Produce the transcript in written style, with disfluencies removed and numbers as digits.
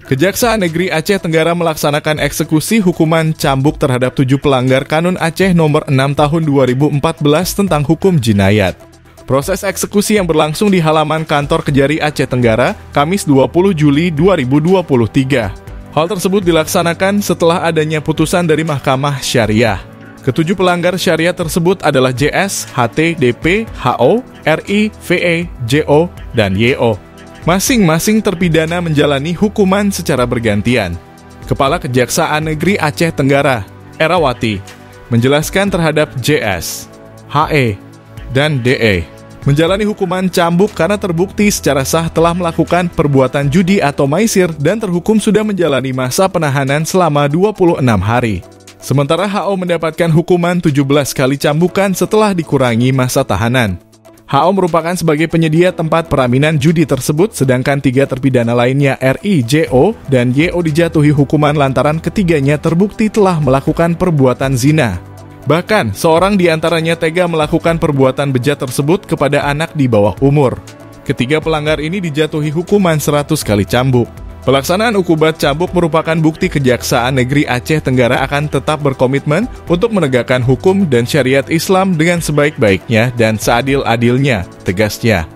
Kejaksaan Negeri Aceh Tenggara melaksanakan eksekusi hukuman cambuk terhadap 7 pelanggar Kanun Aceh nomor 6 tahun 2014 tentang hukum jinayat. Proses eksekusi yang berlangsung di halaman kantor Kejari Aceh Tenggara, Kamis 20 Juli 2023. Hal tersebut dilaksanakan setelah adanya putusan dari Mahkamah Syariah. Ketujuh pelanggar syariah tersebut adalah JS, HT, DP, HO, RI, VE, JO, dan YO. Masing-masing terpidana menjalani hukuman secara bergantian. Kepala Kejaksaan Negeri Aceh Tenggara, Erawati, menjelaskan terhadap JS, HE, dan DE menjalani hukuman cambuk karena terbukti secara sah telah melakukan perbuatan judi atau maisir dan terhukum sudah menjalani masa penahanan selama 26 hari. Sementara HO mendapatkan hukuman 17 kali cambukan setelah dikurangi masa tahanan. HO merupakan sebagai penyedia tempat peraminan judi tersebut, sedangkan 3 terpidana lainnya RI, JO, dan YO dijatuhi hukuman lantaran ketiganya terbukti telah melakukan perbuatan zina. Bahkan, seorang di antaranya tega melakukan perbuatan bejat tersebut kepada anak di bawah umur. Ketiga pelanggar ini dijatuhi hukuman 100 kali cambuk. Pelaksanaan ukubat cambuk merupakan bukti Kejaksaan Negeri Aceh Tenggara akan tetap berkomitmen untuk menegakkan hukum dan syariat Islam dengan sebaik-baiknya dan seadil-adilnya, tegasnya.